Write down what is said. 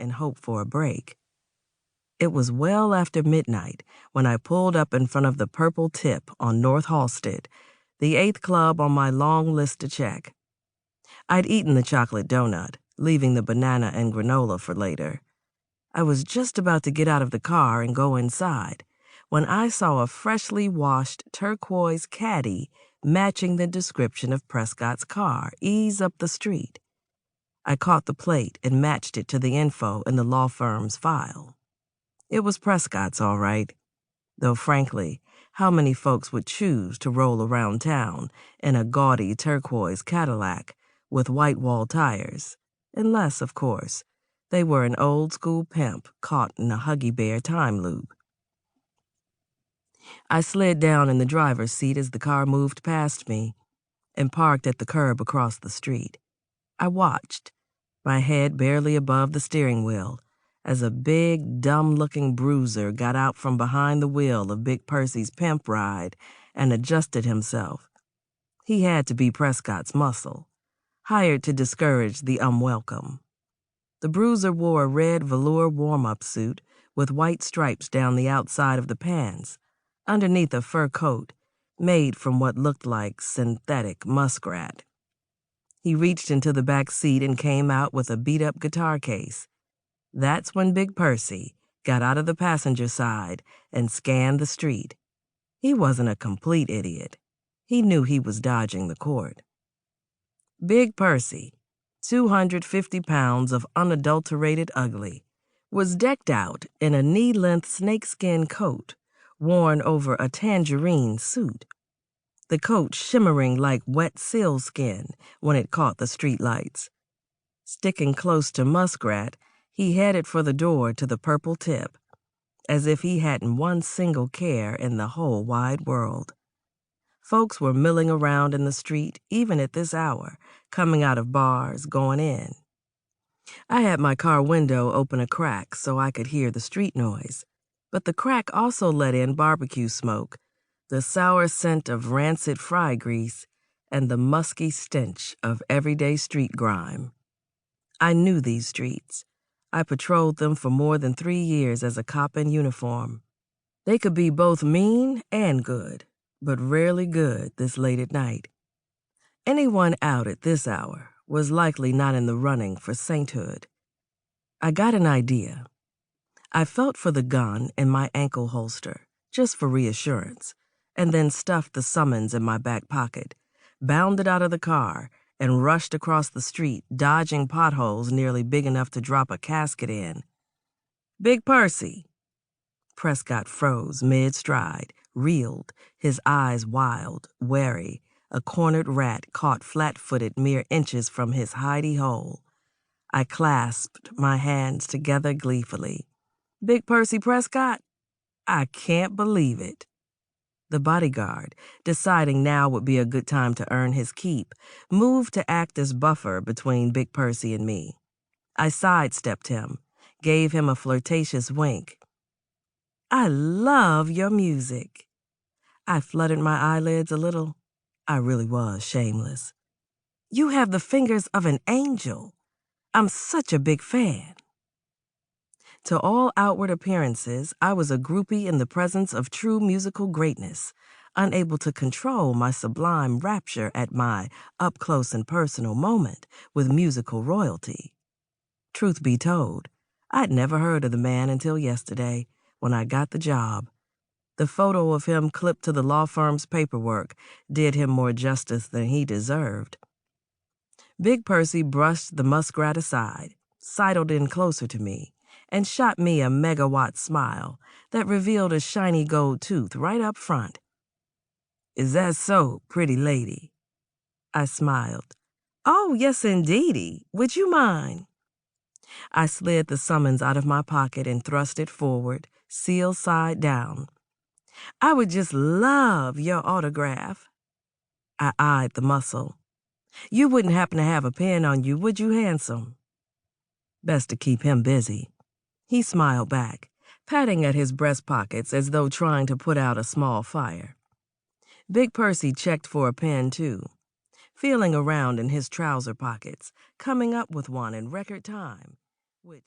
and hope for a break. It was well after midnight when I pulled up in front of the Purple Tip on North Halsted, the 8th club on my long list to check. I'd eaten the chocolate donut, leaving the banana and granola for later. I was just about to get out of the car and go inside when I saw a freshly washed turquoise caddy matching the description of Prescott's car ease up the street. I caught the plate and matched it to the info in the law firm's file. It was Prescott's, all right, though frankly, how many folks would choose to roll around town in a gaudy turquoise Cadillac with white wall tires, unless, of course, they were an old-school pimp caught in a Huggy Bear time loop. I slid down in the driver's seat as the car moved past me and parked at the curb across the street. I watched, my head barely above the steering wheel, as a big, dumb-looking bruiser got out from behind the wheel of Big Percy's pimp ride and adjusted himself. He had to be Prescott's muscle, hired to discourage the unwelcome. The bruiser wore a red velour warm-up suit with white stripes down the outside of the pants, underneath a fur coat made from what looked like synthetic muskrat. He reached into the back seat and came out with a beat-up guitar case. That's when Big Percy got out of the passenger side and scanned the street. He wasn't a complete idiot. He knew he was dodging the court. Big Percy, 250 pounds of unadulterated ugly, was decked out in a knee-length snakeskin coat worn over a tangerine suit, the coat shimmering like wet sealskin when it caught the street lights. Sticking close to Muskrat, he headed for the door to the Purple Tip, as if he hadn't one single care in the whole wide world. Folks were milling around in the street, even at this hour, coming out of bars, going in. I had my car window open a crack so I could hear the street noise, but the crack also let in barbecue smoke, the sour scent of rancid fry grease, and the musky stench of everyday street grime. I knew these streets. I patrolled them for more than 3 years as a cop in uniform. They could be both mean and good, but rarely good this late at night. Anyone out at this hour was likely not in the running for sainthood. I got an idea. I felt for the gun in my ankle holster, just for reassurance, and then stuffed the summons in my back pocket, bounded out of the car, and rushed across the street, dodging potholes nearly big enough to drop a casket in. Big Percy! Prescott froze mid-stride, reeled, his eyes wild, wary, a cornered rat caught flat-footed mere inches from his hidey hole. I clasped my hands together gleefully. Big Percy Prescott? I can't believe it. The bodyguard, deciding now would be a good time to earn his keep, moved to act as buffer between Big Percy and me. I sidestepped him, gave him a flirtatious wink. I love your music. I fluttered my eyelids a little. I really was shameless. You have the fingers of an angel. I'm such a big fan. To all outward appearances, I was a groupie in the presence of true musical greatness, unable to control my sublime rapture at my up-close and personal moment with musical royalty. Truth be told, I'd never heard of the man until yesterday, when I got the job. The photo of him clipped to the law firm's paperwork did him more justice than he deserved. Big Percy brushed the muskrat aside, sidled in closer to me, and shot me a megawatt smile that revealed a shiny gold tooth right up front. Is that so, pretty lady? I smiled. Oh, yes, indeedy. Would you mind? I slid the summons out of my pocket and thrust it forward, seal side down. I would just love your autograph. I eyed the muscle. You wouldn't happen to have a pen on you, would you, handsome? Best to keep him busy. He smiled back, patting at his breast pockets as though trying to put out a small fire. Big Percy checked for a pen, too, feeling around in his trouser pockets, coming up with one in record time, which